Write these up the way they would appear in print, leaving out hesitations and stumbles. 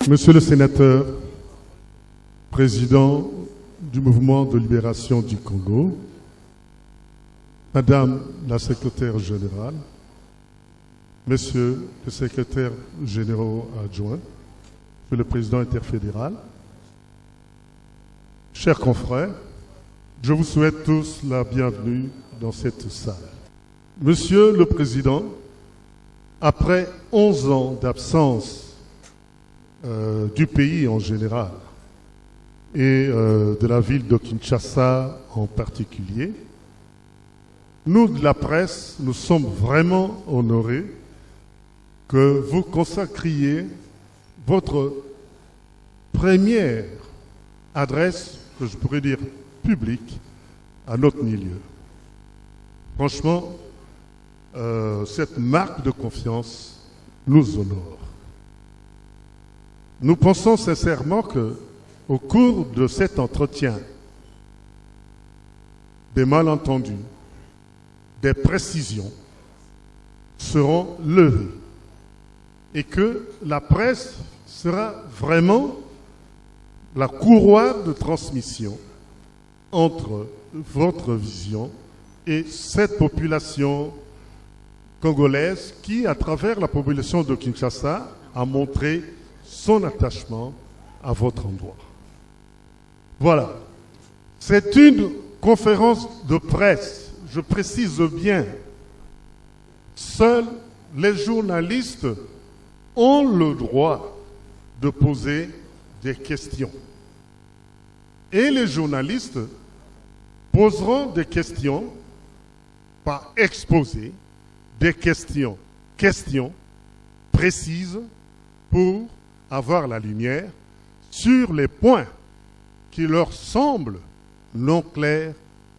Monsieur le sénateur, président du mouvement de libération du Congo, Madame la secrétaire générale, Monsieur le secrétaire général adjoint, Monsieur le président interfédéral, chers confrères, je vous souhaite tous la bienvenue dans cette salle. Monsieur le Président, après 11 ans d'absence du pays en général et de la ville de Kinshasa en particulier, nous de la presse, nous sommes vraiment honorés que vous consacriez votre première adresse, que je pourrais dire publique, à notre milieu. Franchement, cette marque de confiance nous honore. Nous pensons sincèrement qu'au cours de cet entretien, des malentendus, des précisions seront levées et que la presse sera vraiment la courroie de transmission entre votre vision et cette population congolaise qui, à travers la population de Kinshasa, a montré son attachement à votre endroit. Voilà. C'est une conférence de presse, je précise bien. Seuls les journalistes ont le droit de poser des questions. Et les journalistes poseront des questions par exposé, des questions précises pour avoir la lumière sur les points qui leur semblent non clairs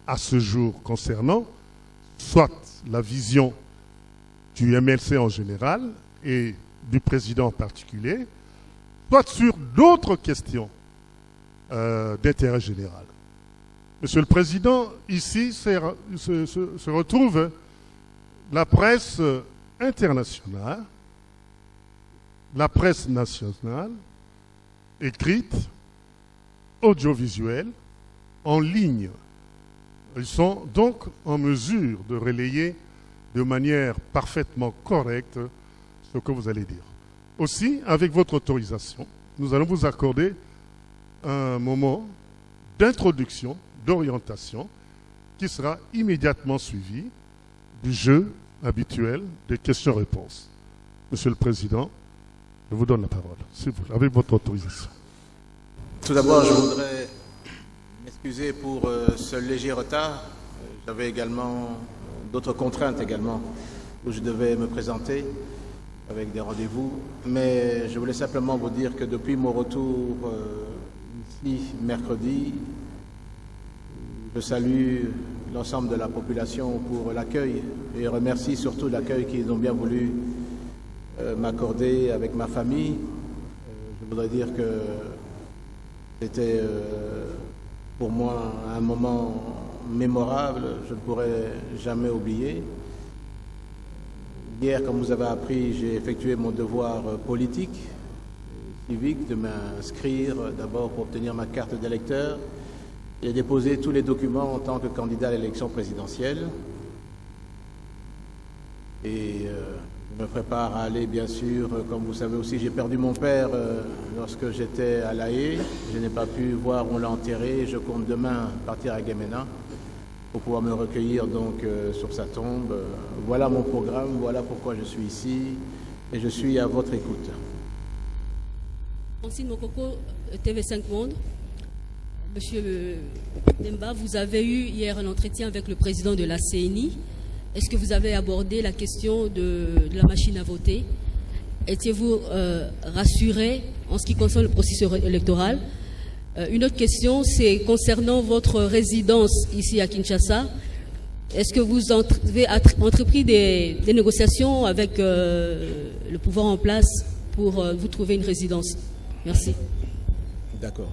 à ce jour concernant soit la vision du MLC en général et du président en particulier, soit sur d'autres questions d'intérêt général. Monsieur le Président, ici se retrouve la presse internationale, la presse nationale, écrite, audiovisuelle, en ligne. Ils sont donc en mesure de relayer de manière parfaitement correcte ce que vous allez dire. Aussi, avec votre autorisation, nous allons vous accorder un moment d'introduction, d'orientation, qui sera immédiatement suivi du jeu habituel des questions-réponses. Monsieur le Président, je vous donne la parole, avec votre autorisation. Tout d'abord, je voudrais m'excuser pour ce léger retard. J'avais également d'autres contraintes également où je devais me présenter avec des rendez-vous. Mais je voulais simplement vous dire que depuis mon retour ici mercredi, je salue l'ensemble de la population pour l'accueil et remercie surtout l'accueil qu'ils ont bien voulu m'accorder avec ma famille. Je voudrais dire que c'était pour moi un moment mémorable, je ne pourrais jamais oublier. Hier, comme vous avez appris, j'ai effectué mon devoir politique, civique, de m'inscrire d'abord pour obtenir ma carte d'électeur et déposer tous les documents en tant que candidat à l'élection présidentielle. Et je me prépare à aller, bien sûr, comme vous savez aussi, j'ai perdu mon père lorsque j'étais à La Haye. Je n'ai pas pu voir où on l'a enterré. Je compte demain partir à Gemena pour pouvoir me recueillir donc sur sa tombe. Voilà mon programme, voilà pourquoi je suis ici et je suis à votre écoute. Francine Mokoko, TV5 Monde. Monsieur Demba, vous avez eu hier un entretien avec le président de la CENI. Est-ce que vous avez abordé la question de la machine à voter? Étiez-vous rassuré en ce qui concerne le processus électoral? Une autre question, c'est concernant votre résidence ici à Kinshasa. Est-ce que vous avez entrepris des négociations avec le pouvoir en place pour vous trouver une résidence? Merci. D'accord.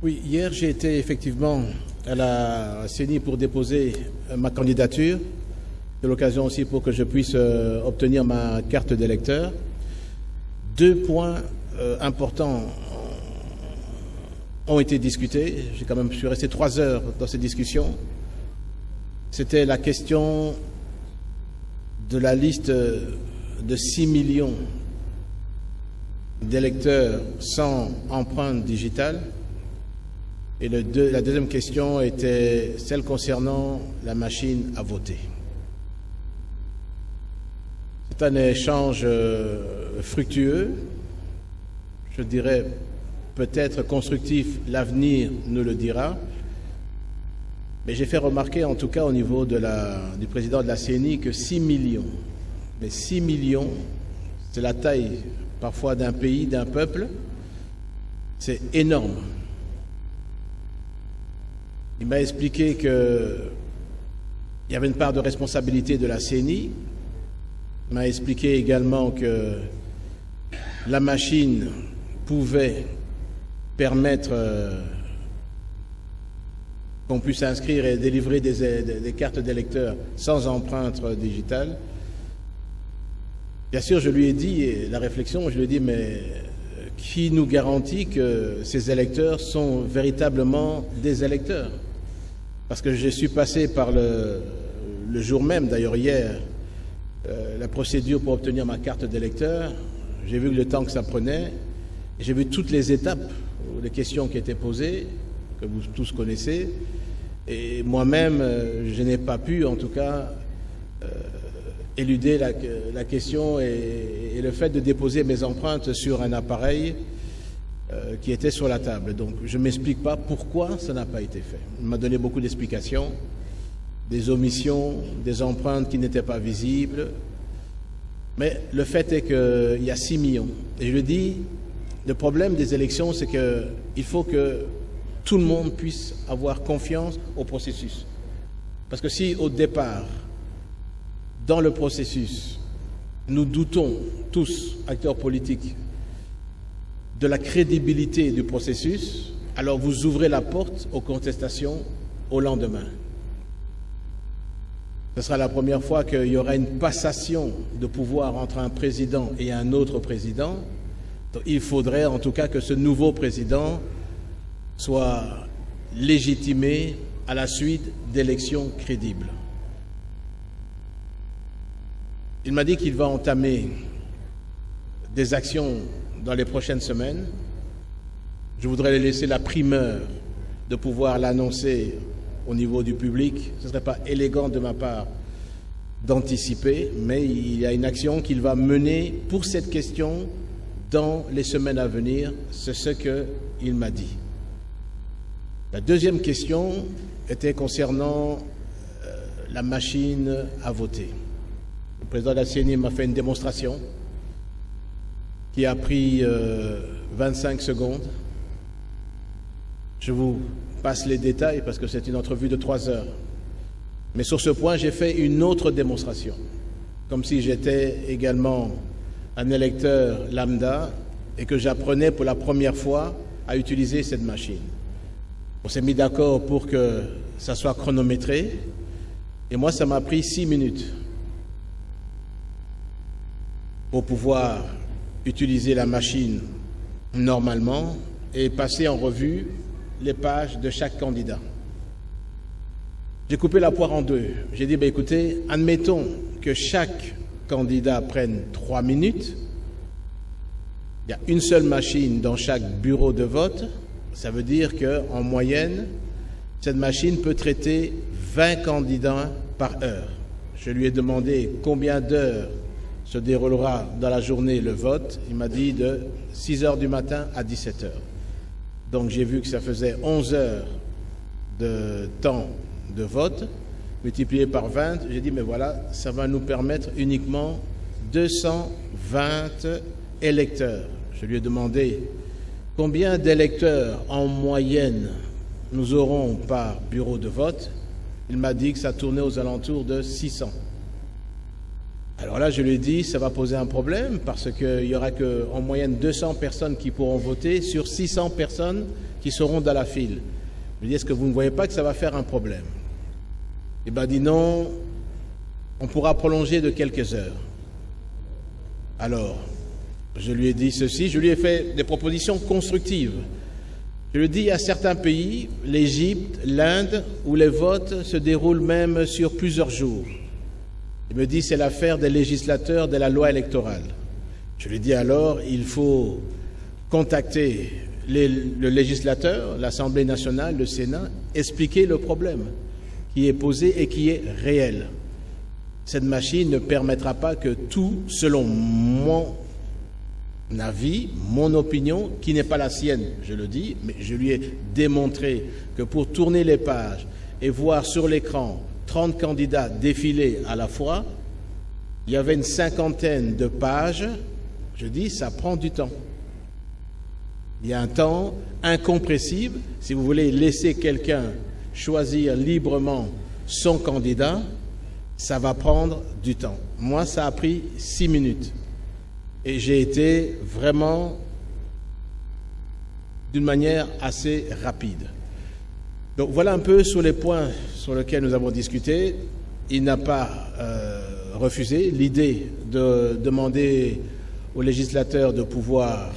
Oui, hier j'ai été effectivement à la CENI pour déposer ma candidature. C'est l'occasion aussi pour que je puisse obtenir ma carte d'électeur. Deux points importants ont été discutés. Je suis resté 3 heures dans ces discussions. C'était la question de la liste de 6 millions d'électeurs sans empreinte digitale. Et la deuxième question était celle concernant la machine à voter. C'est un échange fructueux, je dirais peut-être constructif, l'avenir nous le dira. Mais j'ai fait remarquer, en tout cas au niveau du président de la CENI, que 6 millions, mais 6 millions, c'est la taille parfois d'un pays, d'un peuple, c'est énorme. Il m'a expliqué qu'il y avait une part de responsabilité de la CENI. Il m'a expliqué également que la machine pouvait permettre qu'on puisse inscrire et délivrer des cartes d'électeurs sans empreinte digitale. Bien sûr, je lui ai dit, et la réflexion, je lui ai dit, mais qui nous garantit que ces électeurs sont véritablement des électeurs? Parce que je suis passé par le jour même, d'ailleurs hier, la procédure pour obtenir ma carte d'électeur. J'ai vu le temps que ça prenait, j'ai vu toutes les étapes, les questions qui étaient posées, que vous tous connaissez, et moi-même, je n'ai pas pu, en tout cas, éluder la question et le fait de déposer mes empreintes sur un appareil qui était sur la table. Donc, je ne m'explique pas pourquoi ça n'a pas été fait. Il m'a donné beaucoup d'explications, des omissions, des empreintes qui n'étaient pas visibles. Mais le fait est qu'il y a 6 millions. Et je le dis, le problème des élections, c'est qu'il faut que tout le monde puisse avoir confiance au processus. Parce que si, au départ, dans le processus, nous doutons tous, acteurs politiques, de la crédibilité du processus, alors vous ouvrez la porte aux contestations au lendemain. Ce sera la première fois qu'il y aura une passation de pouvoir entre un président et un autre président. Donc, il faudrait en tout cas que ce nouveau président soit légitimé à la suite d'élections crédibles. Il m'a dit qu'il va entamer des actions dans les prochaines semaines. Je voudrais lui laisser la primeur de pouvoir l'annoncer au niveau du public. Ce ne serait pas élégant de ma part d'anticiper, mais il y a une action qu'il va mener pour cette question dans les semaines à venir. C'est ce qu'il m'a dit. La deuxième question était concernant la machine à voter. Le président de la CENI m'a fait une démonstration qui a pris 25 secondes. Je vous passe les détails parce que c'est une entrevue de 3 heures. Mais sur ce point, j'ai fait une autre démonstration, comme si j'étais également un électeur lambda et que j'apprenais pour la première fois à utiliser cette machine. On s'est mis d'accord pour que ça soit chronométré et moi, ça m'a pris 6 minutes pour pouvoir utiliser la machine normalement et passer en revue les pages de chaque candidat. J'ai coupé la poire en deux. J'ai dit, écoutez, admettons que chaque candidat prenne 3 minutes. Il y a une seule machine dans chaque bureau de vote. Ça veut dire qu'en moyenne, cette machine peut traiter 20 candidats par heure. Je lui ai demandé combien d'heures se déroulera dans la journée le vote. Il m'a dit de 6 heures du matin à 17 heures. Donc j'ai vu que ça faisait 11 heures de temps de vote, multiplié par 20. J'ai dit, mais voilà, ça va nous permettre uniquement 220 électeurs. Je lui ai demandé combien d'électeurs en moyenne nous aurons par bureau de vote. Il m'a dit que ça tournait aux alentours de 600. Alors là, je lui ai dit, ça va poser un problème parce qu'il n'y aura qu'en moyenne 200 personnes qui pourront voter sur 600 personnes qui seront dans la file. Je lui ai dit, est-ce que vous ne voyez pas que ça va faire un problème? Il m'a dit non, on pourra prolonger de quelques heures. Alors, je lui ai dit ceci, je lui ai fait des propositions constructives. Je lui ai dit, il y a certains pays, l'Égypte, l'Inde, où les votes se déroulent même sur plusieurs jours. Il me dit, c'est l'affaire des législateurs de la loi électorale. Je lui ai dit alors, il faut contacter le législateur, l'Assemblée nationale, le Sénat, expliquer le problème qui est posé et qui est réel. Cette machine ne permettra pas que tout, selon mon avis, mon opinion, qui n'est pas la sienne, je le dis, mais je lui ai démontré que pour tourner les pages et voir sur l'écran 30 candidats défiler à la fois, il y avait une 50aine de pages, je dis, ça prend du temps. Il y a un temps incompressible. Si vous voulez laisser quelqu'un choisir librement son candidat, ça va prendre du temps. Moi, ça a pris 6 minutes. Et j'ai été vraiment d'une manière assez rapide. Donc voilà un peu sur les points sur lesquels nous avons discuté. Il n'a pas refusé l'idée de demander aux législateurs de pouvoir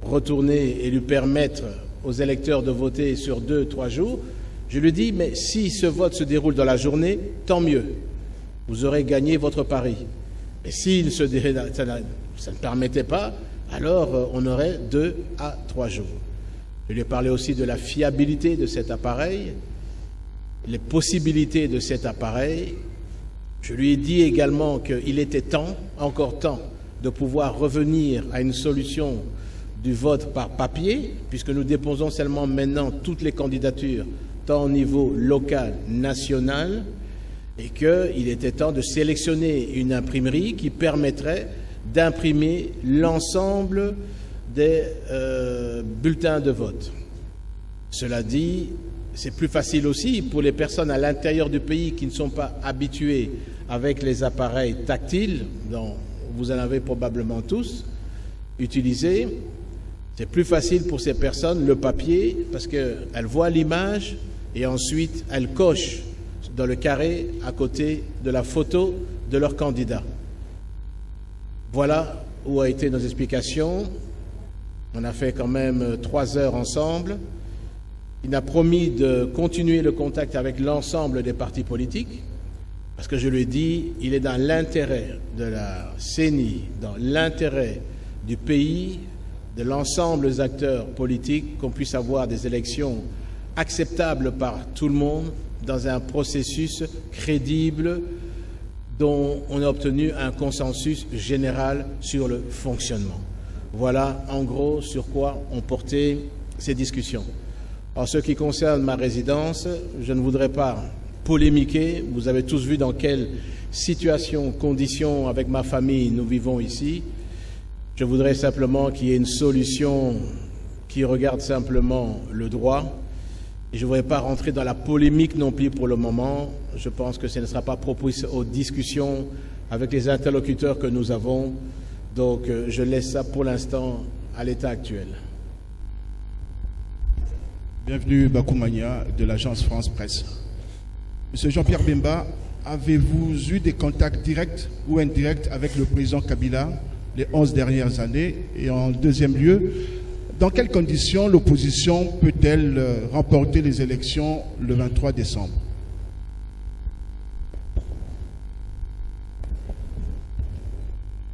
retourner et lui permettre aux électeurs de voter sur 2-3 jours. Je lui dis, mais si ce vote se déroule dans la journée, tant mieux. Vous aurez gagné votre pari. Et s'il se déroule, ça ne permettait pas, alors on aurait 2 à 3 jours. Je lui ai parlé aussi de la fiabilité de cet appareil, les possibilités de cet appareil. Je lui ai dit également qu'il était temps, encore temps, de pouvoir revenir à une solution du vote par papier, puisque nous déposons seulement maintenant toutes les candidatures, tant au niveau local, national, et qu'il était temps de sélectionner une imprimerie qui permettrait d'imprimer l'ensemble des bulletins de vote. Cela dit, c'est plus facile aussi pour les personnes à l'intérieur du pays qui ne sont pas habituées avec les appareils tactiles, dont vous en avez probablement tous utilisé. C'est plus facile pour ces personnes, le papier, parce qu'elles voient l'image et ensuite elles cochent dans le carré à côté de la photo de leur candidat. Voilà où a été nos explications. On a fait quand même 3 heures ensemble. Il a promis de continuer le contact avec l'ensemble des partis politiques, parce que je lui ai dit, il est dans l'intérêt de la CENI, dans l'intérêt du pays, de l'ensemble des acteurs politiques, qu'on puisse avoir des élections acceptables par tout le monde, dans un processus crédible dont on a obtenu un consensus général sur le fonctionnement. Voilà en gros sur quoi ont porté ces discussions. En ce qui concerne ma résidence, je ne voudrais pas polémiquer. Vous avez tous vu dans quelle situation, conditions avec ma famille nous vivons ici. Je voudrais simplement qu'il y ait une solution qui regarde simplement le droit. Et je ne voudrais pas rentrer dans la polémique non plus pour le moment. Je pense que ce ne sera pas propice aux discussions avec les interlocuteurs que nous avons. Donc je laisse ça pour l'instant à l'état actuel. Bienvenue Bakoumania de l'agence France Presse. Monsieur Jean-Pierre Bemba, avez-vous eu des contacts directs ou indirects avec le président Kabila les 11 dernières années? Et en deuxième lieu, dans quelles conditions l'opposition peut-elle remporter les élections le 23 décembre?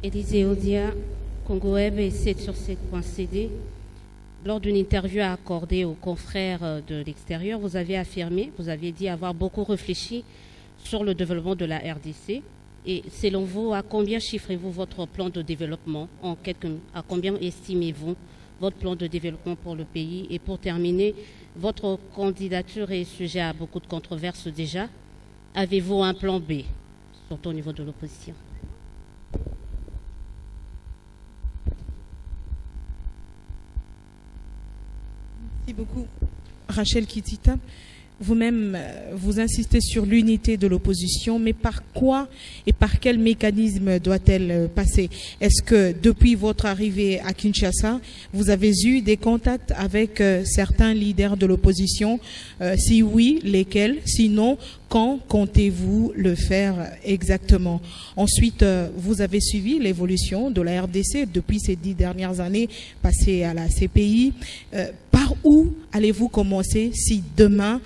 Élisée Odia, Congo Web et 7sur7.cd. Lors d'une interview accordée aux confrères de l'extérieur, vous avez affirmé, vous aviez dit avoir beaucoup réfléchi sur le développement de la RDC. Et selon vous, à combien chiffrez-vous votre plan de développement? À combien estimez-vous votre plan de développement pour le pays? Et pour terminer, votre candidature est sujet à beaucoup de controverses déjà. Avez-vous un plan B, surtout au niveau de l'opposition? Merci beaucoup, Rachel Kitita. vous-même, vous insistez sur l'unité de l'opposition, mais par quoi et par quel mécanisme doit-elle passer? Est-ce que depuis votre arrivée à Kinshasa, vous avez eu des contacts avec certains leaders de l'opposition? Si oui, lesquels? Sinon, quand comptez-vous le faire exactement? Ensuite, vous avez suivi l'évolution de la RDC depuis ces 10 dernières années, passées à la CPI. Par où allez-vous commencer si demain,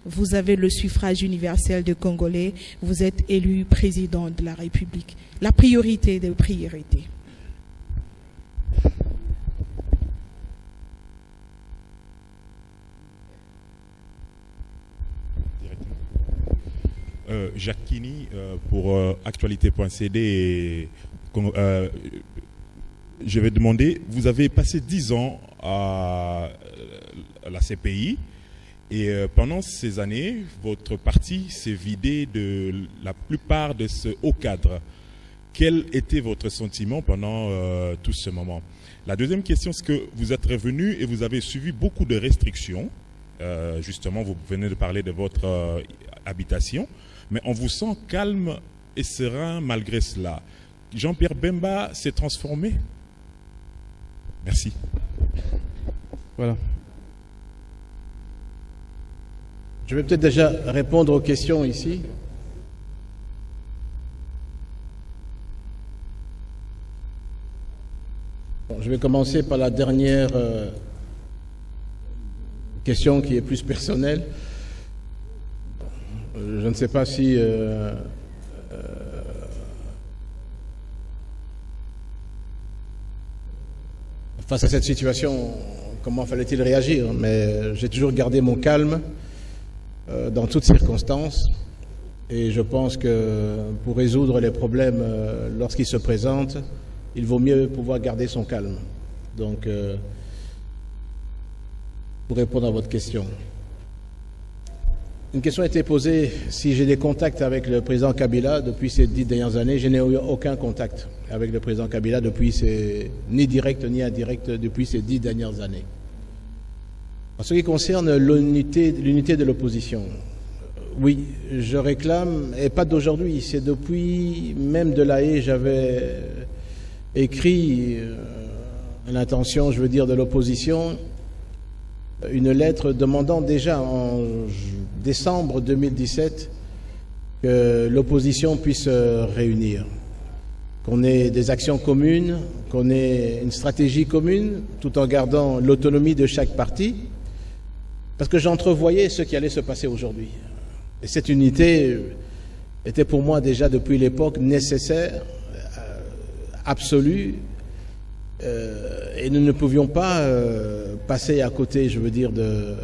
vous avez le suffrage universel de Congolais, vous êtes élu président de la République? La priorité des priorités. Jacques Kini pour actualité.cd et je vais demander, vous avez passé 10 ans à la CPI et pendant ces années, votre parti s'est vidé de la plupart de ce haut cadre. Quel était votre sentiment pendant tout ce moment? La deuxième question, c'est que vous êtes revenu et vous avez suivi beaucoup de restrictions. Justement, vous venez de parler de votre habitation, mais on vous sent calme et serein malgré cela. Jean-Pierre Bemba s'est transformé? Merci. Voilà. Je vais peut-être déjà répondre aux questions ici. Bon, je vais commencer par la dernière question qui est plus personnelle. Je ne sais pas si face à cette situation, comment fallait-il réagir? Mais j'ai toujours gardé mon calme dans toutes circonstances. Et je pense que pour résoudre les problèmes lorsqu'ils se présentent, il vaut mieux pouvoir garder son calme. Donc, pour répondre à votre question. Une question a été posée, si j'ai des contacts avec le président Kabila depuis ces 10 dernières années. Je n'ai eu aucun contact avec le président Kabila ni direct ni indirect depuis ces 10 dernières années. En ce qui concerne l'unité de l'opposition, oui, je réclame, et pas d'aujourd'hui, c'est depuis même de La Haye, j'avais écrit à l'intention, je veux dire, de l'opposition, une lettre demandant déjà en décembre 2017 que l'opposition puisse se réunir, qu'on ait des actions communes, qu'on ait une stratégie commune, tout en gardant l'autonomie de chaque parti, parce que j'entrevoyais ce qui allait se passer aujourd'hui. Et cette unité était pour moi déjà depuis l'époque nécessaire, absolue, et nous ne pouvions pas passer à côté, je veux dire, de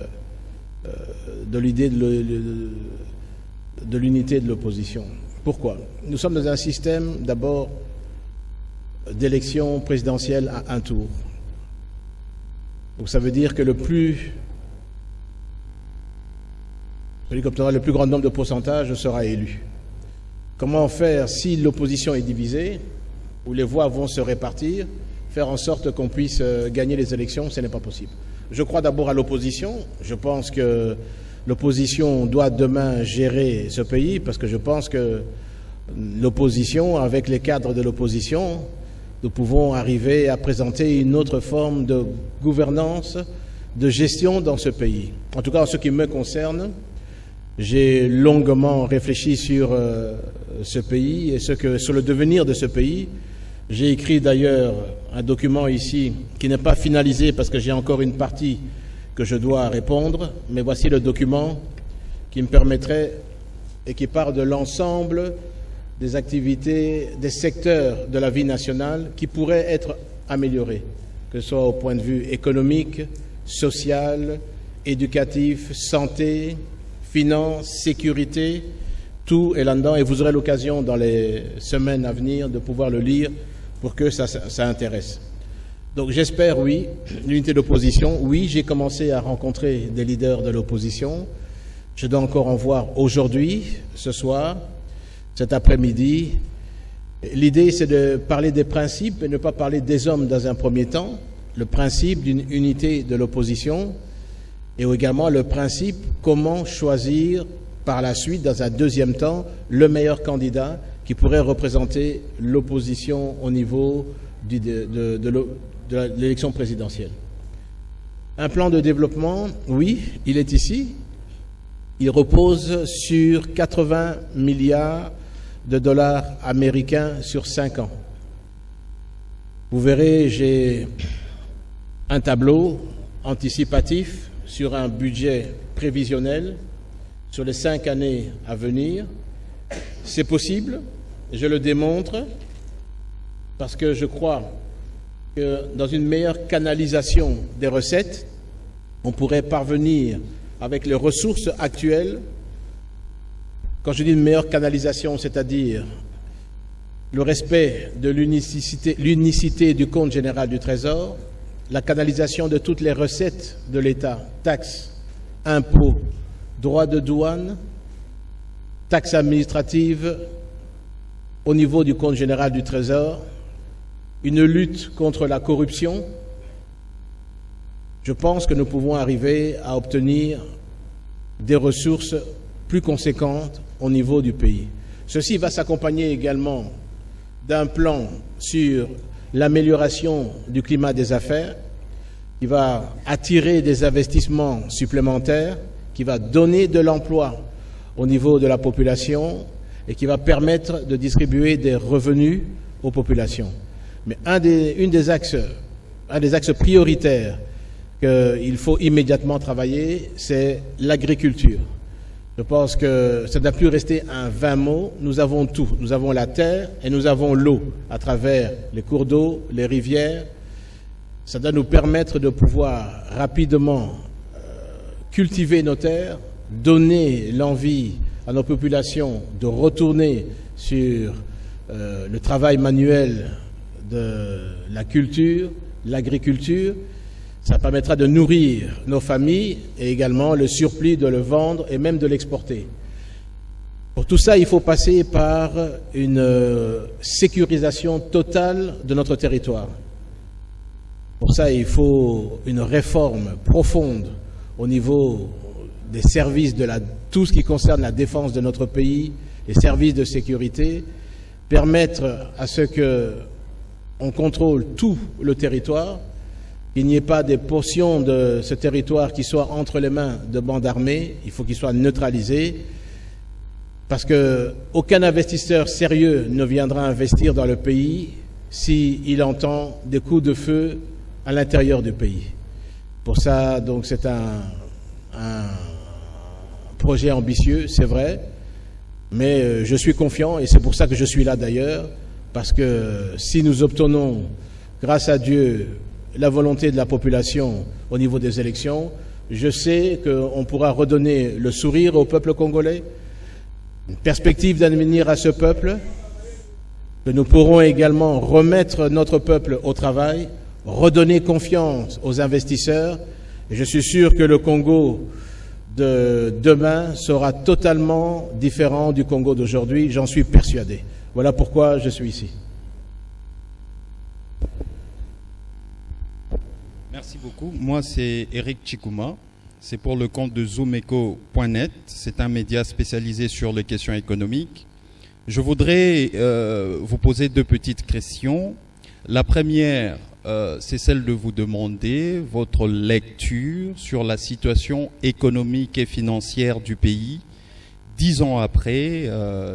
l'idée de l'unité de l'opposition. Pourquoi? Nous sommes dans un système, d'abord, d'élection présidentielle à un tour. Donc ça veut dire que celui qui obtiendra le plus grand nombre de pourcentages sera élu. Comment faire si l'opposition est divisée, où les voix vont se répartir, faire en sorte qu'on puisse gagner les élections? Ce n'est pas possible. Je crois d'abord à l'opposition. Je pense que l'opposition doit demain gérer ce pays, parce que je pense que l'opposition, avec les cadres de l'opposition, nous pouvons arriver à présenter une autre forme de gouvernance, de gestion dans ce pays. En tout cas, en ce qui me concerne, j'ai longuement réfléchi sur ce pays et sur le devenir de ce pays. J'ai écrit d'ailleurs un document ici qui n'est pas finalisé parce que j'ai encore une partie que je dois répondre, mais voici le document qui me permettrait et qui part de l'ensemble des activités, des secteurs de la vie nationale qui pourraient être améliorés, que ce soit au point de vue économique, social, éducatif, santé, finances, sécurité, tout est là-dedans, et vous aurez l'occasion dans les semaines à venir de pouvoir le lire pour que ça intéresse. Donc j'espère, oui, l'unité d'opposition. Oui, j'ai commencé à rencontrer des leaders de l'opposition. Je dois encore en voir aujourd'hui, ce soir, cet après-midi. L'idée, c'est de parler des principes et ne pas parler des hommes dans un premier temps. Le principe d'une unité de l'opposition et également le principe comment choisir par la suite, dans un deuxième temps, le meilleur candidat qui pourrait représenter l'opposition au niveau de l'élection présidentielle. Un plan de développement, oui, il est ici. Il repose sur 80 milliards de dollars américains sur 5 ans. Vous verrez, j'ai un tableau anticipatif sur un budget prévisionnel sur les 5 années à venir. C'est possible, je le démontre, parce que je crois que dans une meilleure canalisation des recettes, on pourrait parvenir avec les ressources actuelles. Quand je dis une meilleure canalisation, c'est-à-dire le respect de l'unicité du compte général du Trésor, la canalisation de toutes les recettes de l'État, taxes, impôts, droits de douane, taxes administratives au niveau du compte général du Trésor, une lutte contre la corruption, je pense que nous pouvons arriver à obtenir des ressources plus conséquentes au niveau du pays. Ceci va s'accompagner également d'un plan sur l'amélioration du climat des affaires, qui va attirer des investissements supplémentaires, qui va donner de l'emploi au niveau de la population et qui va permettre de distribuer des revenus aux populations. Mais un des axes prioritaires qu'il faut immédiatement travailler, c'est l'agriculture. Je pense que ça ne doit plus rester un vain mot. Nous avons tout. Nous avons la terre et nous avons l'eau à travers les cours d'eau, les rivières. Ça doit nous permettre de pouvoir rapidement cultiver nos terres, donner l'envie à nos populations de retourner sur le travail manuel de la culture, l'agriculture. Ça permettra de nourrir nos familles et également le surplus de le vendre et même de l'exporter. Pour tout ça, il faut passer par une sécurisation totale de notre territoire. Pour ça, il faut une réforme profonde au niveau des services tout ce qui concerne la défense de notre pays, les services de sécurité, permettre à ce qu'on contrôle tout le territoire, qu'il n'y ait pas des portions de ce territoire qui soient entre les mains de bandes armées, il faut qu'ils soient neutralisés, parce qu'aucun investisseur sérieux ne viendra investir dans le pays s'il entend des coups de feu à l'intérieur du pays. Pour ça, donc, c'est un projet ambitieux, c'est vrai, mais je suis confiant et c'est pour ça que je suis là d'ailleurs, parce que si nous obtenons, grâce à Dieu, la volonté de la population au niveau des élections, je sais qu'on pourra redonner le sourire au peuple congolais, une perspective d'avenir à ce peuple, que nous pourrons également remettre notre peuple au travail, redonner confiance aux investisseurs. Et je suis sûr que le Congo de demain sera totalement différent du Congo d'aujourd'hui, j'en suis persuadé. Voilà pourquoi je suis ici. Merci beaucoup. Moi, c'est Eric Chikouma. C'est pour le compte de Zoomeco.net. C'est un média spécialisé sur les questions économiques. Je voudrais vous poser 2 petites questions. La première, c'est celle de vous demander votre lecture sur la situation économique et financière du pays 10 ans après,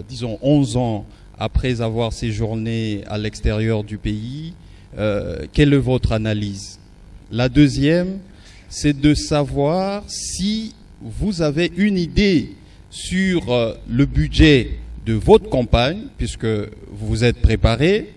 disons 11 ans après avoir séjourné à l'extérieur du pays. Quelle est votre analyse ? La deuxième, c'est de savoir si vous avez une idée sur le budget de votre campagne, puisque vous vous êtes préparé.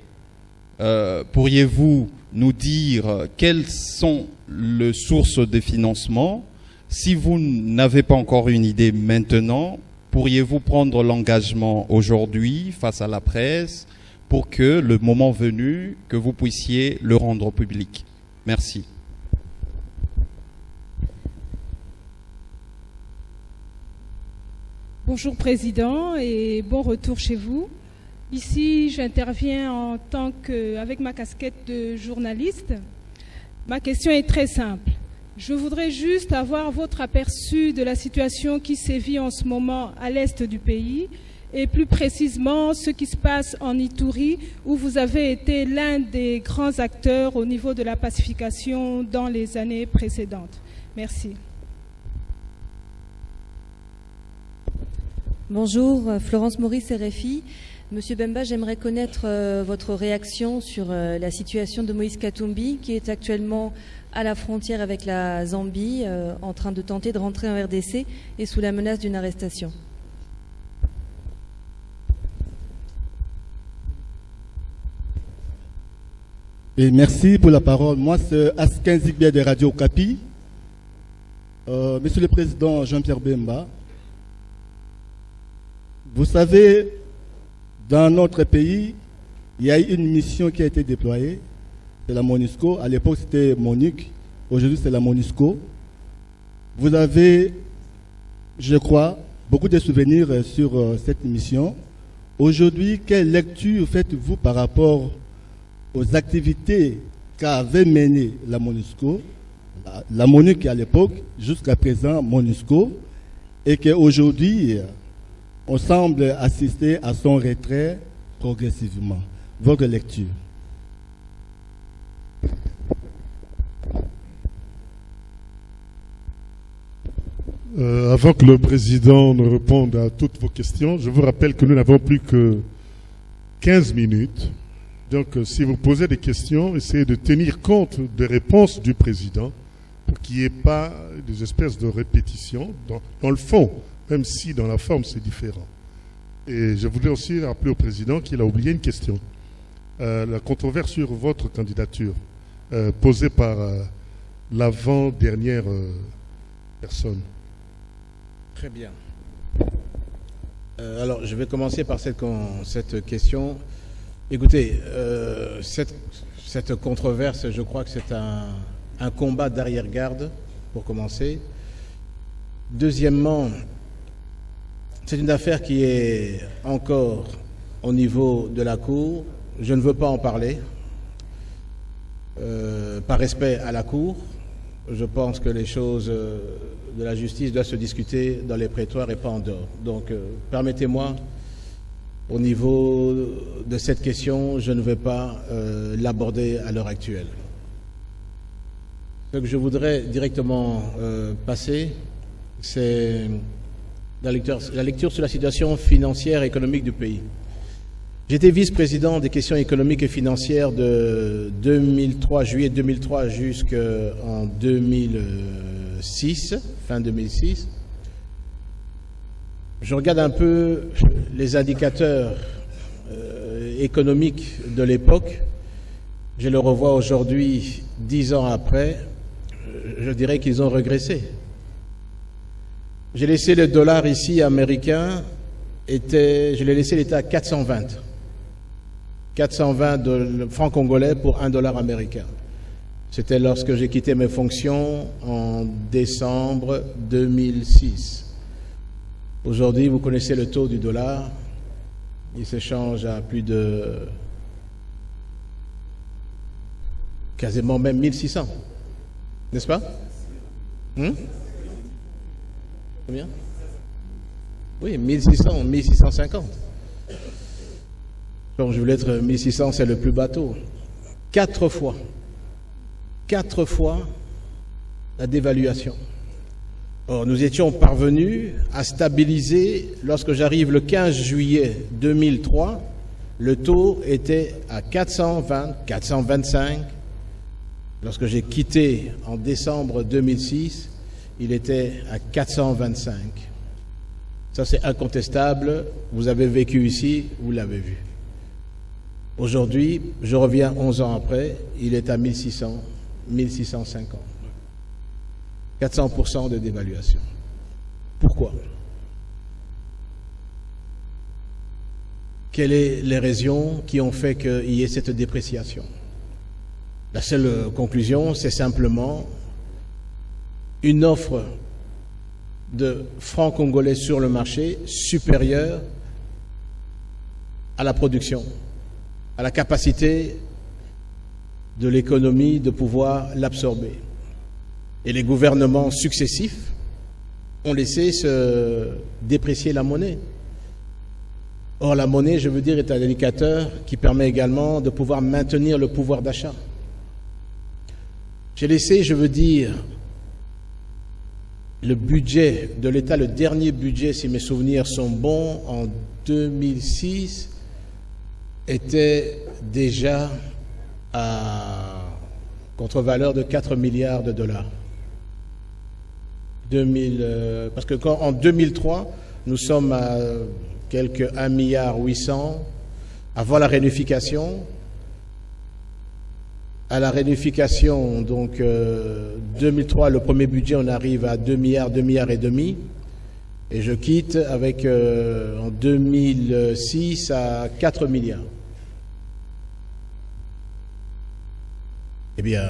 Pourriez-vous nous dire quelles sont les sources de financement? Si vous n'avez pas encore une idée maintenant, pourriez-vous prendre l'engagement aujourd'hui face à la presse pour que, le moment venu, que vous puissiez le rendre public? Merci. Bonjour Président et bon retour chez vous. Ici, j'interviens avec ma casquette de journaliste. Ma question est très simple. Je voudrais juste avoir votre aperçu de la situation qui sévit en ce moment à l'est du pays et plus précisément ce qui se passe en Ituri où vous avez été l'un des grands acteurs au niveau de la pacification dans les années précédentes. Merci. Bonjour, Florence Maurice, RFI. Monsieur Bemba, j'aimerais connaître votre réaction sur la situation de Moïse Katumbi, qui est actuellement à la frontière avec la Zambie, en train de tenter de rentrer en RDC et sous la menace d'une arrestation. Et merci pour la parole. Moi, c'est Askin Zigbia de Radio Okapi. Monsieur le Président Jean-Pierre Bemba, vous savez, dans notre pays, il y a eu une mission qui a été déployée, c'est la MONUSCO. À l'époque, c'était MONUC. Aujourd'hui, c'est la MONUSCO. Vous avez, je crois, beaucoup de souvenirs sur cette mission. Aujourd'hui, quelle lecture faites-vous par rapport aux activités qu'avait menées la MONUSCO, la MONUC à l'époque, jusqu'à présent MONUSCO, et qu'aujourd'hui, on semble assister à son retrait progressivement. Votre lecture. Avant que le Président ne réponde à toutes vos questions, je vous rappelle que nous n'avons plus que 15 minutes. Donc, si vous posez des questions, essayez de tenir compte des réponses du Président pour qu'il n'y ait pas des espèces de répétitions dans le fond, même si dans la forme c'est différent. Et je voulais aussi rappeler au Président qu'il a oublié une question. La controverse sur votre candidature posée par l'avant-dernière personne. Très bien. Alors, je vais commencer par cette question. Écoutez, cette controverse, je crois que c'est un combat d'arrière-garde, pour commencer. Deuxièmement, c'est une affaire qui est encore au niveau de la Cour. Je ne veux pas en parler, par respect à la Cour. Je pense que les choses de la justice doivent se discuter dans les prétoires et pas en dehors. Donc, permettez-moi, au niveau de cette question, je ne vais pas l'aborder à l'heure actuelle. Ce que je voudrais directement passer, c'est la lecture sur la situation financière et économique du pays. J'étais vice-président des questions économiques et financières de juillet 2003 jusqu'en 2006, fin 2006. Je regarde un peu les indicateurs économiques de l'époque. Je le revois aujourd'hui, 10 ans après. Je dirais qu'ils ont régressé. J'ai laissé le dollar ici américain, je l'ai laissé, il était à 420. 420 de francs congolais pour $1 américain. C'était lorsque j'ai quitté mes fonctions en décembre 2006. Aujourd'hui, vous connaissez le taux du dollar. Il s'échange à plus de quasiment même 1600. N'est-ce pas? Combien? Oui, 1600, 1650. Donc je voulais être 1600, c'est le plus bateau. 4 fois la dévaluation. Or, nous étions parvenus à stabiliser, lorsque j'arrive le 15 juillet 2003, le taux était à 420, 425. Lorsque j'ai quitté en décembre 2006, il était à 425. Ça, c'est incontestable. Vous avez vécu ici, vous l'avez vu. Aujourd'hui, je reviens 11 ans après, il est à 1600, 1650. 400% de dévaluation. Pourquoi? Quelles sont les raisons qui ont fait qu'il y ait cette dépréciation? La seule conclusion, c'est simplement une offre de francs congolais sur le marché supérieure à la production, à la capacité de l'économie de pouvoir l'absorber. Et les gouvernements successifs ont laissé se déprécier la monnaie. Or, la monnaie, je veux dire, est un indicateur qui permet également de pouvoir maintenir le pouvoir d'achat. J'ai laissé, je veux dire, le budget de l'État, le dernier budget, si mes souvenirs sont bons, en 2006, était déjà à contre-valeur de 4 milliards de dollars. Parce que en 2003, nous sommes à quelques 1,8 milliard avant la réunification. À la réunification, donc 2003, le premier budget, on arrive à 2 milliards, 2 milliards et demi. Et je quitte avec en 2006 à 4 milliards. Eh bien,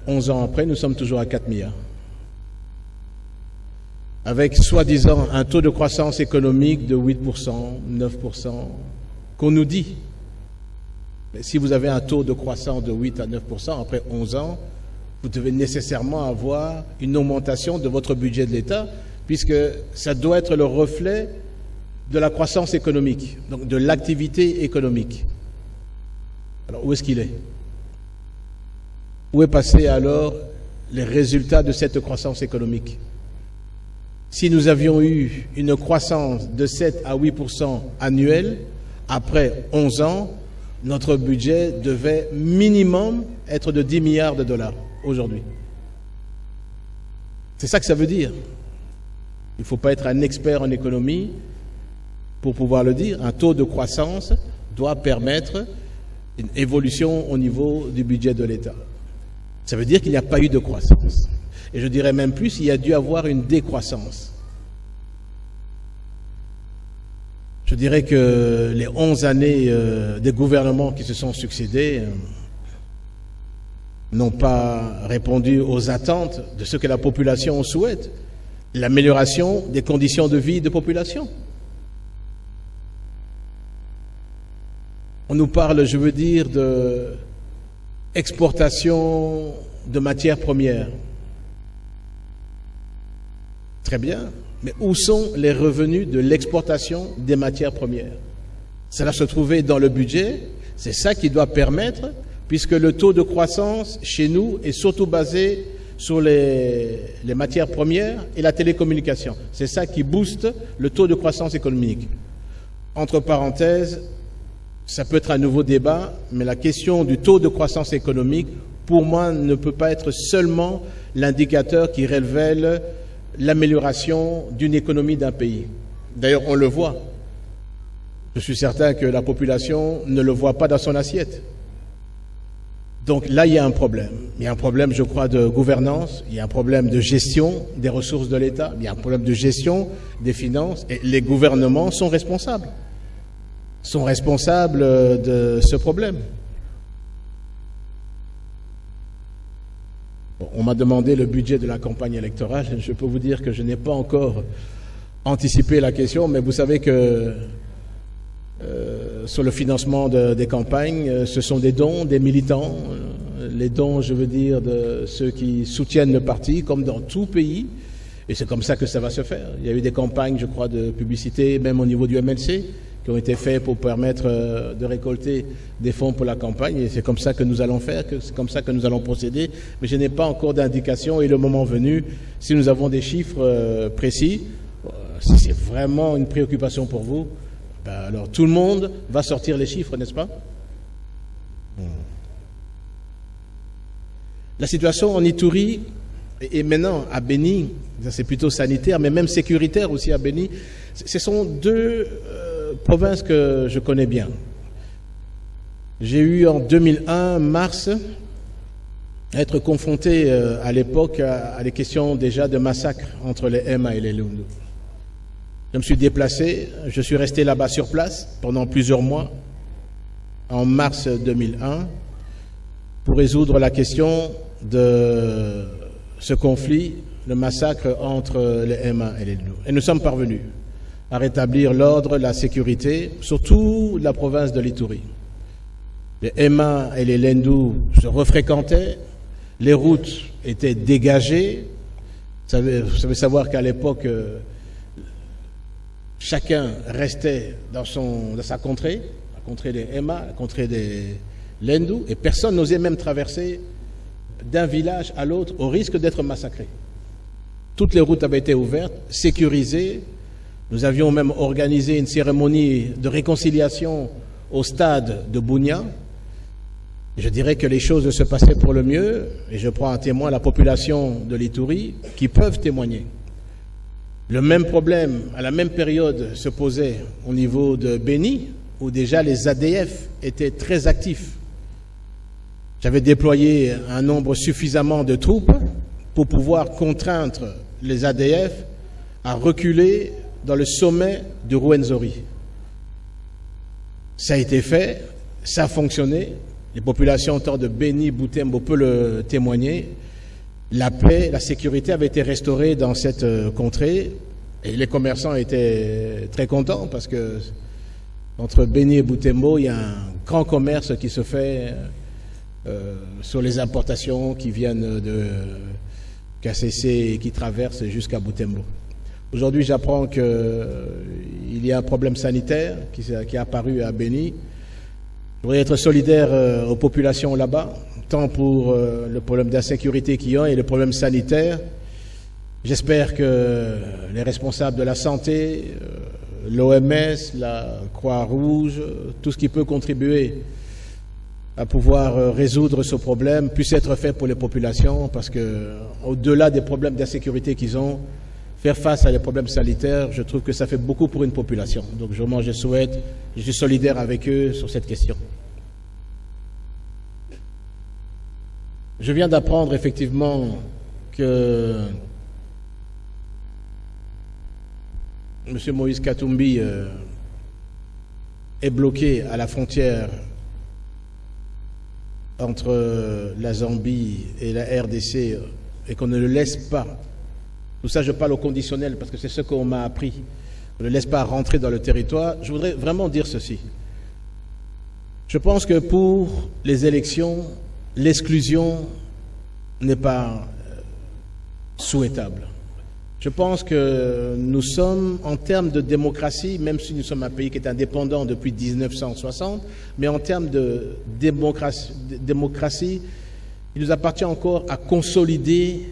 11 ans après, nous sommes toujours à 4 milliards. Avec soi-disant un taux de croissance économique de 8%, 9%, qu'on nous dit. Mais si vous avez un taux de croissance de 8 à 9%, après 11 ans, vous devez nécessairement avoir une augmentation de votre budget de l'État, puisque ça doit être le reflet de la croissance économique, donc de l'activité économique. Alors, où est-ce qu'il est? Où est passé alors les résultats de cette croissance économique? Si nous avions eu une croissance de 7 à 8% annuelle, après 11 ans, notre budget devait minimum être de 10 milliards de dollars aujourd'hui. C'est ça que ça veut dire. Il ne faut pas être un expert en économie pour pouvoir le dire. Un taux de croissance doit permettre une évolution au niveau du budget de l'État. Ça veut dire qu'il n'y a pas eu de croissance. Et je dirais même plus, il y a dû avoir une décroissance. Je dirais que les 11 années des gouvernements qui se sont succédés n'ont pas répondu aux attentes de ce que la population souhaite, l'amélioration des conditions de vie de population. On nous parle, je veux dire, de exportation de matières premières. Très bien, mais où sont les revenus de l'exportation des matières premières? Cela se trouvait dans le budget, c'est ça qui doit permettre, puisque le taux de croissance chez nous est surtout basé sur les matières premières et la télécommunication. C'est ça qui booste le taux de croissance économique. Entre parenthèses, ça peut être un nouveau débat, mais la question du taux de croissance économique, pour moi, ne peut pas être seulement l'indicateur qui révèle l'amélioration d'une économie d'un pays. D'ailleurs, on le voit. Je suis certain que la population ne le voit pas dans son assiette. Donc là, il y a un problème. Il y a un problème, je crois, de gouvernance, il y a un problème de gestion des ressources de l'État, il y a un problème de gestion des finances, et les gouvernements sont responsables de ce problème. Bon, on m'a demandé le budget de la campagne électorale. Je peux vous dire que je n'ai pas encore anticipé la question, mais vous savez que sur le financement des campagnes, ce sont des dons des militants, les dons, je veux dire, de ceux qui soutiennent le parti, comme dans tout pays, et c'est comme ça que ça va se faire. Il y a eu des campagnes, je crois, de publicité, même au niveau du MLC, qui ont été faits pour permettre de récolter des fonds pour la campagne, et c'est comme ça que nous allons faire, c'est comme ça que nous allons procéder, mais je n'ai pas encore d'indication, et le moment venu, si nous avons des chiffres précis, si c'est vraiment une préoccupation pour vous, ben alors tout le monde va sortir les chiffres, n'est-ce pas? La situation en Ituri, et maintenant à Béni, c'est plutôt sanitaire, mais même sécuritaire aussi à Béni, ce sont deux provinces que je connais bien. J'ai eu en 2001, mars, à être confronté à l'époque à des questions déjà de massacre entre les Emma et les Lundu. Je me suis déplacé, je suis resté là-bas sur place pendant plusieurs mois, en mars 2001, pour résoudre la question de ce conflit, le massacre entre les Emma et les Lundu. Et nous sommes parvenus à rétablir l'ordre, la sécurité, surtout la province de l'Ituri. Les Emma et les Lendu se refréquentaient, les routes étaient dégagées, Vous savez savoir qu'à l'époque, chacun restait dans sa contrée, la contrée des Emma, la contrée des Lendu, et personne n'osait même traverser d'un village à l'autre au risque d'être massacré. Toutes les routes avaient été ouvertes, sécurisées. Nous avions même organisé une cérémonie de réconciliation au stade de Bunia. Je dirais que les choses se passaient pour le mieux, et je prends en témoin la population de l'Ituri qui peuvent témoigner. Le même problème, à la même période, se posait au niveau de Beni, où déjà les ADF étaient très actifs. J'avais déployé un nombre suffisamment de troupes pour pouvoir contraindre les ADF à reculer dans le sommet du Rwenzori. Ça a été fait, ça a fonctionné. Les populations autour de Beni, Butembo peuvent le témoigner. La paix, la sécurité avait été restaurée dans cette contrée et les commerçants étaient très contents parce que entre Beni et Butembo, il y a un grand commerce qui se fait sur les importations qui viennent de KCC et qui traversent jusqu'à Butembo. Aujourd'hui, j'apprends qu'il y a un problème sanitaire qui est apparu à Beni. Je voudrais être solidaire aux populations là-bas, tant pour le problème d'insécurité qu'il y a et le problème sanitaire. J'espère que les responsables de la santé, l'OMS, la Croix-Rouge, tout ce qui peut contribuer à pouvoir résoudre ce problème puisse être fait pour les populations, parce que au-delà des problèmes d'insécurité qu'ils ont, faire face à des problèmes sanitaires, je trouve que ça fait beaucoup pour une population. Donc vraiment, je suis solidaire avec eux sur cette question. Je viens d'apprendre effectivement que M. Moïse Katumbi est bloqué à la frontière entre la Zambie et la RDC et qu'on ne le laisse pas. Tout ça, je parle au conditionnel parce que c'est ce qu'on m'a appris. On ne le laisse pas rentrer dans le territoire. Je voudrais vraiment dire ceci. Je pense que pour les élections, l'exclusion n'est pas souhaitable. Je pense que nous sommes, en termes de démocratie, même si nous sommes un pays qui est indépendant depuis 1960, mais en termes de démocratie, il nous appartient encore à consolider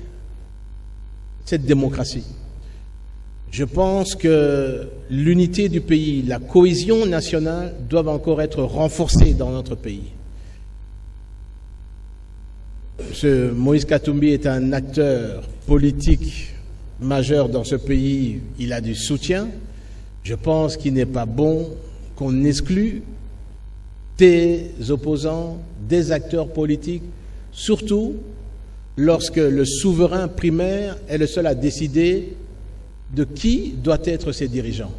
cette démocratie. Je pense que l'unité du pays, la cohésion nationale doivent encore être renforcées dans notre pays. M. Moïse Katumbi est un acteur politique majeur dans ce pays, il a du soutien. Je pense qu'il n'est pas bon qu'on exclue des opposants, des acteurs politiques, surtout lorsque le souverain primaire est le seul à décider de qui doit être ses dirigeants.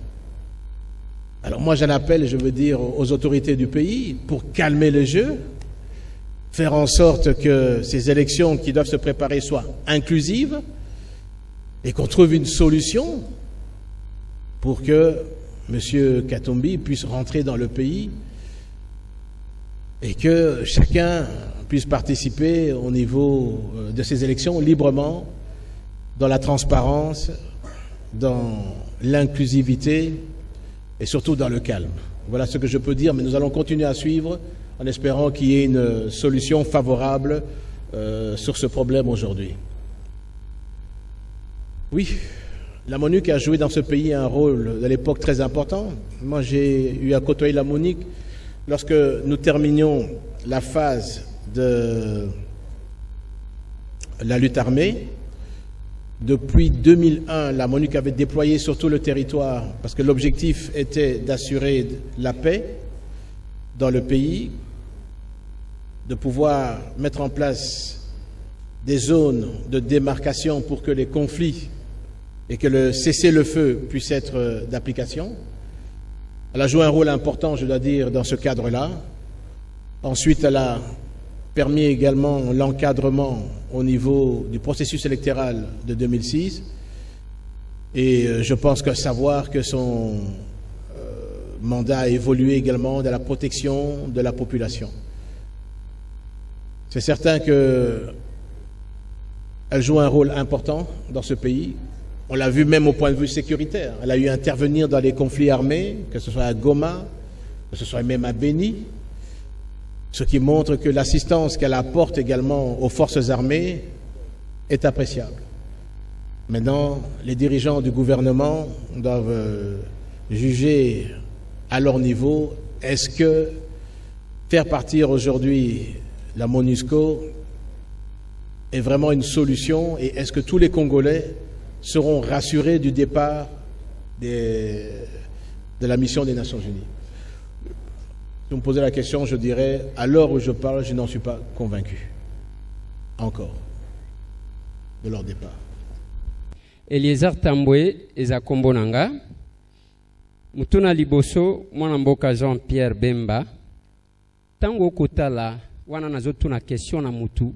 Alors moi j'en appelle, je veux dire, aux autorités du pays pour calmer le jeu, faire en sorte que ces élections qui doivent se préparer soient inclusives et qu'on trouve une solution pour que M. Katumbi puisse rentrer dans le pays et que chacun puisse participer au niveau de ces élections librement, dans la transparence, dans l'inclusivité et surtout dans le calme. Voilà ce que je peux dire, mais nous allons continuer à suivre en espérant qu'il y ait une solution favorable sur ce problème aujourd'hui. Oui, la MONUC a joué dans ce pays un rôle à l'époque très important. Moi, j'ai eu à côtoyer la MONUC lorsque nous terminions la phase de la lutte armée. Depuis 2001, la MONUC avait déployé sur tout le territoire parce que l'objectif était d'assurer la paix dans le pays, de pouvoir mettre en place des zones de démarcation pour que les conflits et que le cessez-le-feu puisse être d'application. Elle a joué un rôle important, je dois dire, dans ce cadre-là. Ensuite, elle a permis également l'encadrement au niveau du processus électoral de 2006. Et je pense que savoir que son mandat a évolué également dans la protection de la population. C'est certain qu'elle elle joue un rôle important dans ce pays. On l'a vu même au point de vue sécuritaire. Elle a eu à intervenir dans les conflits armés, que ce soit à Goma, que ce soit même à Beni, ce qui montre que l'assistance qu'elle apporte également aux forces armées est appréciable. Maintenant, les dirigeants du gouvernement doivent juger à leur niveau, est-ce que faire partir aujourd'hui la MONUSCO est vraiment une solution et est-ce que tous les Congolais seront rassurés du départ de la mission des Nations Unies? Si vous me posez la question, je dirais, à l'heure où je parle, je n'en suis pas convaincu. Encore. De leur départ. Eliezer Tambwe eza kombo nanga. Mutuna liboso mwana mboka Jean-Pierre Bemba. Tango kotala wana nazotuna question na mutu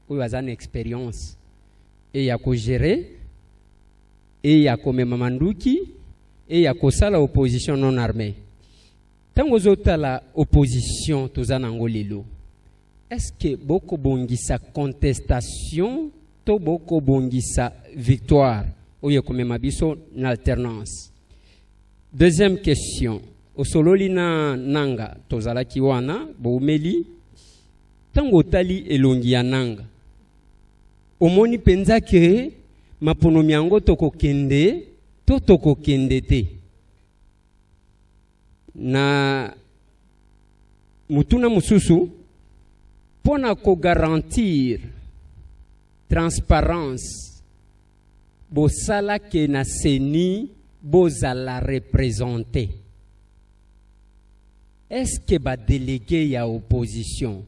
oyo aza na expérience et ya ko gérer et ya ko mema manduki et ya ko sala opposition non armée. Tango zotala opposition tozana ngolelo. Est-ce que boko bongisa contestation to boko bongisa victoire oyo ko mema biso na alternance? Deuxième question. Osololina nanga tozala kiwana boumeli tango tali elongi ya nanga omoni penza ke maponomi yango tokokende to tokokende te na mutuna mususu pona ko garantir transparence bosala ke na seni bozala représenter. Est-ce que ba délégué ya opposition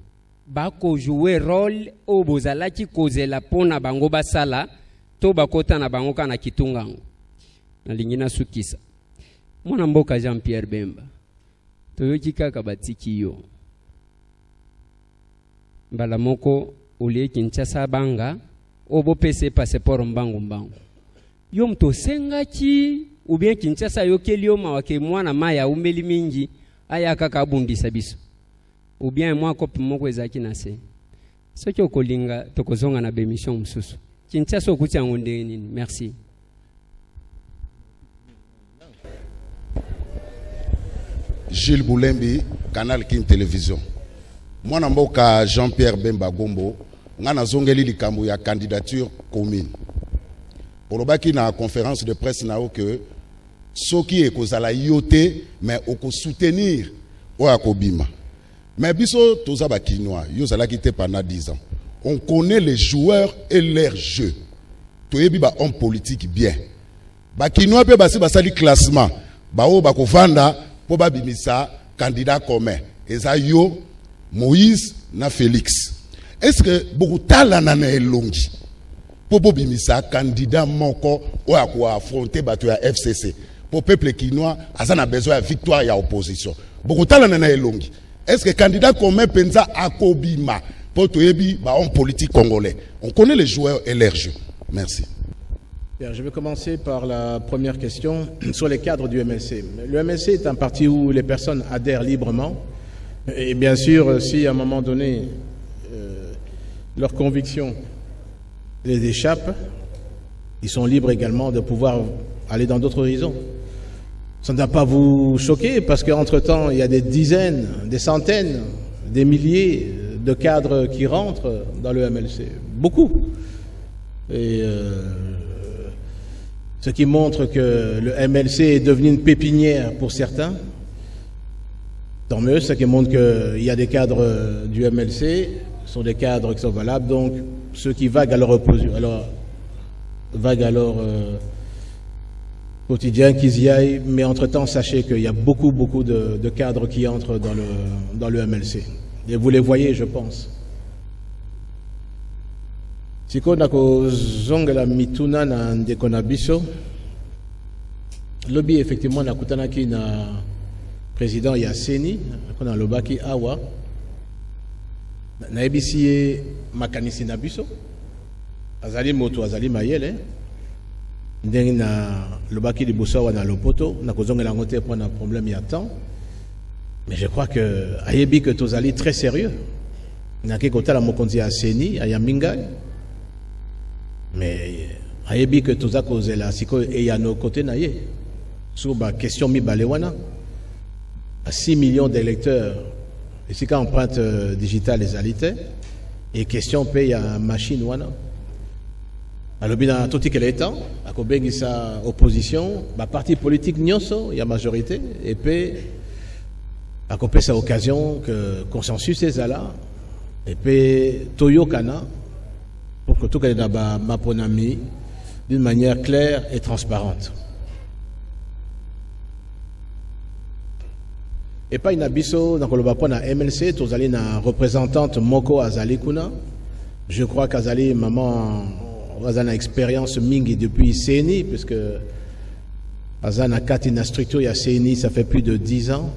ba ko jouer rôle au bozala ki kozela pona bango basala to bakota na bango kana kitungango na lingina sukisa mwana mboka Jean-Pierre Bemba toyoki kaka batiki yo mbala moko olie Kinshasa banga obo pese passeport mbangu yo mto senga ki ou bien Kinshasa yo kelio mawake mwana maya umeli mingi aya kaka bundisa biso ou bien moi kopi moko ezaki na se soki okolinga tokozonga na bemission mususu Kinshasa okuti yango ndenge nini. Merci. Gilles Boulembi, Canal King Télévision. Mwana mboka Jean-Pierre Bemba Gombo ngana zongeli likambo ya candidature commune. Olobaki na conférence de presse na que soki ekozala yote mais oko soutenir oya kobima. Mais biso toza ba kinois, yo zala kité pendant 10 ans. On connaît les joueurs et leurs jeux. Toyebi ba homme politique bien. Ba kinois pe basi basali classement. Ba o ba kovanda po ba bimisa candidat commun. Eza yo Moïse na Félix. Est-ce que beaucoup talana na elongi pour bimisa candidat moko oya ko affronter bato ya FCC? Pour peuple kinois, ça a besoin de victoire et d'opposition. Beaucoup de temps, est-ce que le candidat commun pensa à Kobima pour Toyebi, homme politique congolais? On connaît les joueurs et leurs jeux. Merci. Bien, je vais commencer par la première question sur les cadres du MLC. Le MLC est un parti où les personnes adhèrent librement. Et bien sûr, si à un moment donné, leurs convictions les échappent, ils sont libres également de pouvoir aller dans d'autres horizons. Ça ne doit pas vous choquer parce qu'entre-temps, il y a des dizaines, des centaines, des milliers de cadres qui rentrent dans le MLC. Beaucoup. Et ce qui montre que le MLC est devenu une pépinière pour certains. Tant mieux, ce qui montre qu'il y a des cadres du MLC, sont des cadres qui sont valables. Donc, ceux qui vaguent à leur opposition, quotidien qu'ils y aillent, mais entre-temps, sachez qu'il y a beaucoup de cadres qui entrent dans le MLC. Et vous les voyez, je pense. Siko nako zongela mituna na ndeko na biso. Lobby effectivement na kutanaki na président Yasseni, na lobaki awa. Na ebisi makanisi na biso. Azali moto azali mayele. Ndenge na lobaki liboso wa na lopoto na kozongela ngote pour un problème il y a temps. Mais je crois que ayebi que tozali très sérieux. Na ke kota la mokonzi Yasseni aya mingai. Mais ayebi que toza kozela siko et ya no côté na ye sur ba question mi balewana à 6 millions d'électeurs et si quand empreinte digitale les alités et question paye à machine wana alobi na toti que l'état akobengi sa opposition ba parti politique nyonso ya majorité et puis akopé sa occasion que consensus ezala et puis toyokana pour que tout le monde maponami d'une manière claire et transparente. Et pas une abisso dans le MLC, tous allez na représentante Moko Azali Kuna. Je crois qu'Azali, maman, Azana expérience mingi depuis CNI, puisque Azana Katina structure, il y a CNI, ça fait plus de 10 ans.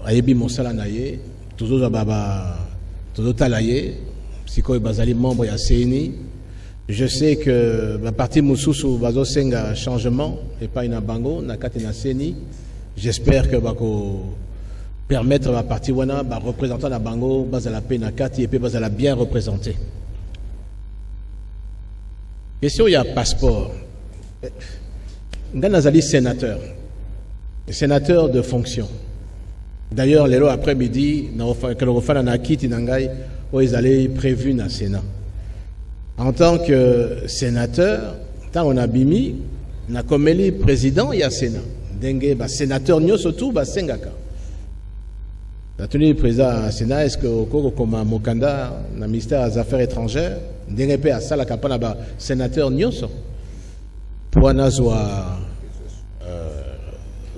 Ayebi Monsala Naye, toujours Baba, toujours Talaye. Sikoy Bazali membre ya CNI. Je sais que la partie Moussousou Bazo Senga changement et pas une bango na katina CNI. J'espère que bako permettre la partie wana ba représentant la bango bazala pe na kati et puis bazala bien représenté. Question il y a passeport. Nganazali sénateur. Sénateur de fonction. D'ailleurs, les lois après-midi, que le refait na kiti nangai où ils allaient prévu dans le Sénat. En tant que sénateur, tant on a bimi, na comme président, il y a Sénat. Dengue, sénateur, nous surtout, Sengaka. La tenue du président Sénat, est-ce que au cours comme Mokanda, dans le ministère des Affaires étrangères, dengue à ça la campagne sénateur Nyoso, pour un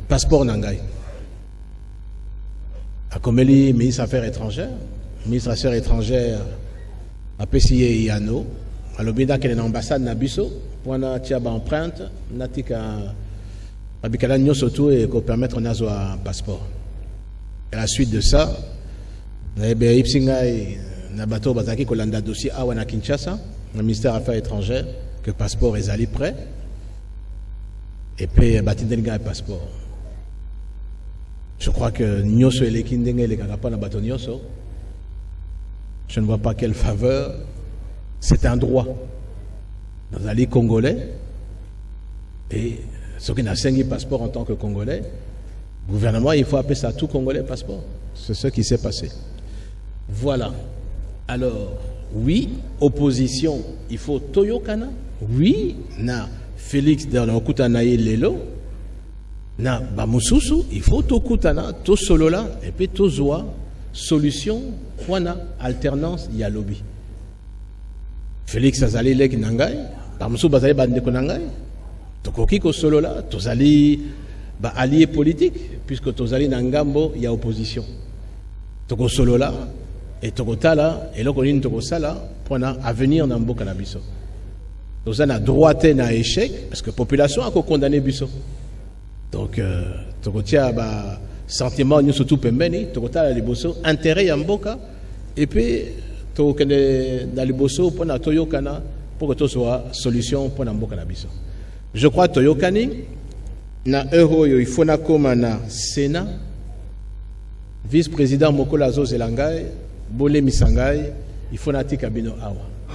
passeport nangai. A comme ministre des Affaires étrangères, ministre des Affaires étrangères a PCA Yano, à l'obéda qu'elle est l'ambassade Nabiso, pour un tiaba empreinte, natika abikala nyo surtout et qu'on permettre un passeport. Et à la suite de ça, n'abe ipsingai nabato bazaki kolanda dossier à wana Kinshasa, le ministère des Affaires étrangères, que passeport est allé prêt, et puis batindenga un passeport. Je crois que Nyoso et les Kindenge et les Kagapa na bato Nyoso, je ne vois pas quelle faveur. C'est un droit. Dans la Ligue congolais, et ceux qui n'ont pas passeport en tant que Congolais, le gouvernement, il faut appeler ça tout Congolais passeport. C'est ce qui s'est passé. Voilà. Alors, oui, opposition, il faut Toyokana. Oui, na Félix dans le Koutanaï Lelo. Na Bamususu, il faut Tokutana, to Solola, et puis Tozoa, solution, Wana, alternance, il y a lobby. Félix Azali Lek Nangai, Bamusu Bazali Bandeko Nangai, Tokoki ko Solola, Tozali allié politique, puisque Tozali Nangambo, il y a opposition. Toko Solola, et Tokotala, et l'Okonin Tokosala, pour avenir dans Mboka Nabiso. Tozana a droité na échec, parce que la population a condamné Biso. Donc, Tokotia, sentiment, nous surtout pembeni, Tokotala Liboso, intérêt à Mboka, et puis, Tokene dans Liboso, pour na Toyokana, pour que tout soit solution pour Mboka Nabiso. Je crois que Toyokani, na euro, il faut na koma na Sénat, vice-président Mokola Zozelangai, Bolé Misangai, il faut na Tikabino Awa.